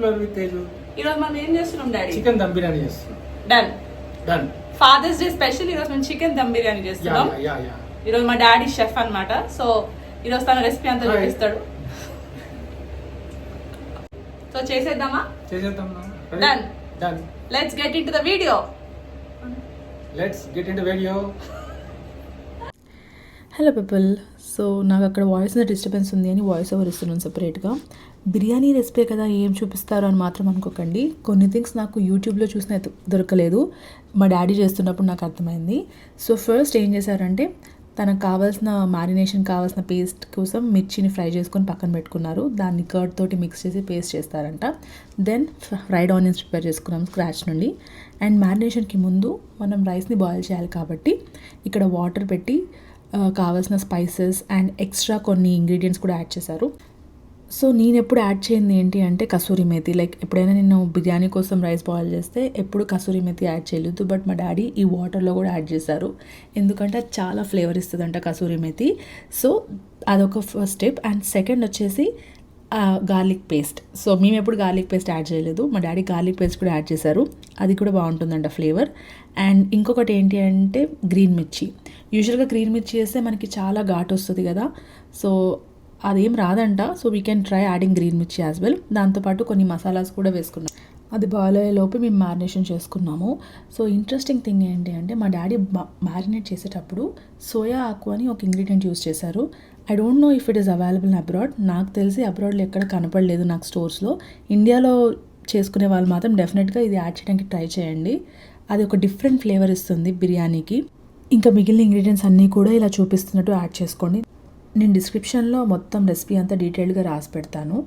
Explore with Teju. ఈ రోజు మనం ఏం చేస్తున్నాం డాడీ? చికెన్ దమ్ బిర్యానీ చేస్తున్నాం. డన్. ఫాదర్స్ డే స్పెషల్ ఈ రోజు మేము చికెన్ దమ్ బిర్యానీ చేస్తున్నాం. ఈ రోజు మా డాడీ షెఫ్ అన్నమాట. సో ఈ రోజు తన రెసిపీ అంతా చూపిస్తాడు. సో చేసేద్దామా? చేసేద్దాం. Done. Let's get into the video. Hello people. So నాకు అక్కడ వాయిస్ డిస్టర్బెన్స్ ఉంది అని వాయిస్ ఓవర్ ఇస్తున్నాను సెపరేట్గా. బిర్యానీ రెసిపీ కదా ఏం చూపిస్తారు అని మాత్రం అనుకోకండి. కొన్ని థింగ్స్ నాకు యూట్యూబ్లో చూసిన దొరకలేదు, మా డాడీ చేస్తున్నప్పుడు నాకు అర్థమైంది. సో ఫస్ట్ ఏం చేశారంటే తనకు కావాల్సిన మ్యారినేషన్ కావాల్సిన పేస్ట్ కోసం మిర్చిని ఫ్రై చేసుకొని పక్కన పెట్టుకున్నారు. దాన్ని కర్డ్ తోటి మిక్స్ చేసి పేస్ట్ చేస్తారంట. దెన్ ఫ్రైడ్ ఆనియన్స్ ప్రిపేర్ చేసుకున్నాం స్క్రాచ్ నుండి. అండ్ మ్యారినేషన్కి ముందు మనం రైస్ని బాయిల్ చేయాలి కాబట్టి ఇక్కడ వాటర్ పెట్టి కావాల్సిన స్పైసెస్ అండ్ ఎక్స్ట్రా కొన్ని ఇంగ్రీడియంట్స్ కూడా యాడ్ చేశారు. సో నేను ఎప్పుడు యాడ్ చేయండి ఏంటి అంటే కసూరి మేతి. లైక్ ఎప్పుడైనా నేను బిర్యానీ కోసం రైస్ బాయిల్ చేస్తే ఎప్పుడు కసూరి మేతి యాడ్ చేయలేదు, బట్ మా డాడీ ఈ వాటర్లో కూడా యాడ్ చేశారు. ఎందుకంటే అది చాలా ఫ్లేవర్ ఇస్తుందంట కసూరి మేతి. సో అదొక ఫస్ట్ స్టెప్. అండ్ సెకండ్ వచ్చేసి గార్లిక్ పేస్ట్. సో మేము ఎప్పుడు గార్లిక్ పేస్ట్ యాడ్ చేయలేదు, మా డాడీ గార్లిక్ పేస్ట్ కూడా యాడ్ చేశారు. అది కూడా బాగుంటుందంట ఫ్లేవర్. అండ్ ఇంకొకటి ఏంటి అంటే గ్రీన్ మిర్చి. యూజువల్గా గ్రీన్ మిర్చి వేస్తే మనకి చాలా ఘాటు వస్తుంది కదా, సో అదేం రాదంట. So we can try adding green mirchi as well. దాంతోపాటు కొన్ని మసాలాస్ కూడా వేసుకున్నాం. అది బాయిల్ అయ్యేలోపు మేము మ్యారినేషన్ చేసుకున్నాము. సో ఇంట్రెస్టింగ్ థింగ్ ఏంటి అంటే మా డాడీ మ్యారినేట్ చేసేటప్పుడు సోయా ఆకు అని ఒక ఇంగ్రీడియంట్ యూస్ చేశారు. I don't know if it is available in abroad. నాకు తెలిసి అబ్రాడ్లో ఎక్కడ కనపడలేదు నాకు స్టోర్స్లో. ఇండియాలో చేసుకునే వాళ్ళు మాత్రం డెఫినెట్గా ఇది యాడ్ చేయడానికి ట్రై చేయండి. అది ఒక డిఫరెంట్ ఫ్లేవర్ ఇస్తుంది బిర్యానీకి. ఇంకా మిగిలిన ఇంగ్రీడియంట్స్ అన్నీ కూడా ఇలా చూపిస్తున్నట్టు యాడ్ చేసుకోండి. నేను డిస్క్రిప్షన్లో మొత్తం రెసిపీ అంతా డీటెయిల్గా రాసి పెడతాను.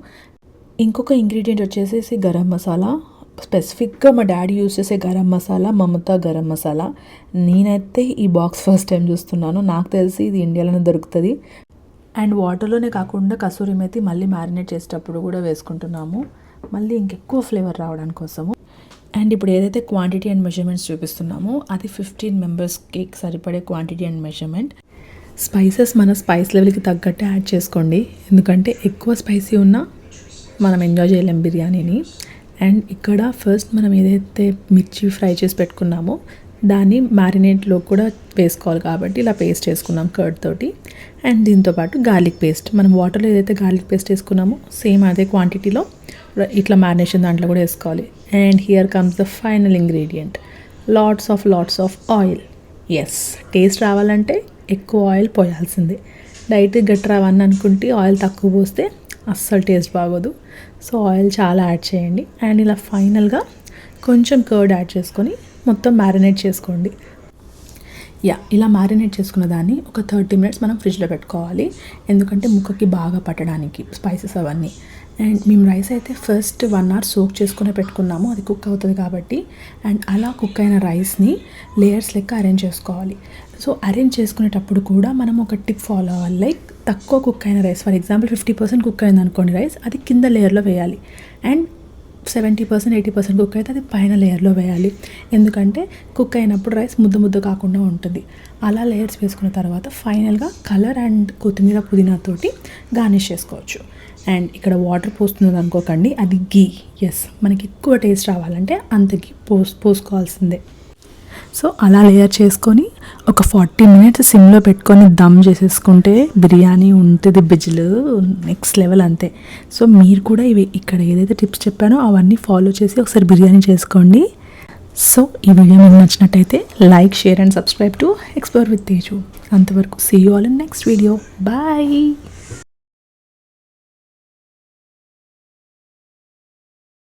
ఇంకొక ఇంగ్రీడియంట్ వచ్చేసి గరం మసాలా. స్పెసిఫిక్గా మా డాడీ యూస్ చేసే గరం మసాలా మమతా గరం మసాలా. నేనైతే ఈ బాక్స్ ఫస్ట్ టైం చూస్తున్నాను, నాకు తెలిసి ఇది ఇండియాలోనే దొరుకుతుంది. అండ్ వాటర్లోనే కాకుండా కసూరి మేతి మళ్ళీ మ్యారినేట్ చేసేటప్పుడు కూడా వేసుకుంటున్నాము, మళ్ళీ ఇంకెక్కువ ఫ్లేవర్ రావడానికి కోసము. అండ్ ఇప్పుడు ఏదైతే క్వాంటిటీ అండ్ మెజర్మెంట్స్ చూపిస్తున్నామో అది 15 మెంబర్స్కి సరిపడే క్వాంటిటీ అండ్ మెజర్మెంట్. స్పైసెస్ మన స్పైస్ లెవెల్కి తగ్గట్టు యాడ్ చేసుకోండి, ఎందుకంటే ఎక్కువ స్పైసీ ఉన్నా మనం ఎంజాయ్ చేయలేం బిర్యానీని. అండ్ ఇక్కడ ఫస్ట్ మనం ఏదైతే మిర్చి ఫ్రై చేసి పెట్టుకున్నామో దాన్ని మ్యారినేట్లో కూడా వేసుకోవాలి కాబట్టి ఇలా పేస్ట్ వేసుకున్నాం కర్డ్ తోటి. అండ్ దీంతోపాటు గార్లిక్ పేస్ట్, మనం వాటర్లో ఏదైతే గార్లిక్ పేస్ట్ వేసుకున్నామో సేమ్ అదే క్వాంటిటీలో ఇట్లా మ్యారినేషన్ దాంట్లో కూడా వేసుకోవాలి. And here comes the final ingredient, lots of oil. Yes, taste రావాలంటే ఎక్కువ ఆయిల్ పోయాల్సిందే. డైట్ గట్టి రావని అనుకుంటే ఆయిల్ తక్కువ పోస్తే అస్సలు టేస్ట్ బాగోదు. సో ఆయిల్ చాలా యాడ్ చేయండి. అండ్ ఇలా ఫైనల్గా కొంచెం కర్డ్ యాడ్ చేసుకొని మొత్తం మ్యారినేట్ చేసుకోండి. ఇలా మ్యారినేట్ చేసుకున్న దాన్ని ఒక 30 minutes మనం ఫ్రిడ్జ్లో పెట్టుకోవాలి, ఎందుకంటే ముక్కకి బాగా పట్టడానికి స్పైసెస్ అవన్నీ. అండ్ మేము రైస్ అయితే ఫస్ట్ 1 hour సోక్ చేసుకుని పెట్టుకున్నాము, అది కుక్ అవుతుంది కాబట్టి. అండ్ అలా కుక్ అయిన రైస్ని లేయర్స్ లెక్క అరేంజ్ చేసుకోవాలి. సో అరేంజ్ చేసుకునేటప్పుడు కూడా మనం ఒక టిప్ ఫాలో అవ్వాలి. లైక్ తక్కువ కుక్ అయిన రైస్, ఫర్ ఎగ్జాంపుల్ 50% కుక్ అయింది అనుకోండి రైస్, అది కింద లేయర్లో వేయాలి. అండ్ 70% 80% కుక్ అయితే అది పైన లేయర్లో వేయాలి, ఎందుకంటే కుక్ అయినప్పుడు రైస్ ముద్ద కాకుండా ఉంటుంది. అలా లేయర్స్ వేసుకున్న తర్వాత ఫైనల్గా కలర్ అండ్ కొత్తిమీర పుదీనాతోటి గార్నిష్ చేసుకోవచ్చు. అండ్ ఇక్కడ వాటర్ పోస్తున్నది అనుకోకండి, అది గీ. ఎస్, మనకి ఎక్కువ టేస్ట్ రావాలంటే అంత గీ పోసుకోవాల్సిందే. సో అలా లేయర్ చేసుకొని ఒక 40 minutes సిమ్లో పెట్టుకొని దమ్ చేసేసుకుంటే బిర్యానీ ఉంటుంది బిజ్జులు నెక్స్ట్ లెవెల్ అంతే. సో మీరు కూడా ఇక్కడ ఏదైతే టిప్స్ చెప్పానో అవన్నీ ఫాలో చేసి ఒకసారి బిర్యానీ చేసుకోండి. సో ఈ వీడియో మీకు నచ్చినట్టయితే like, share and subscribe to explore with Teju. అంతవరకు see you all in next video. Bye.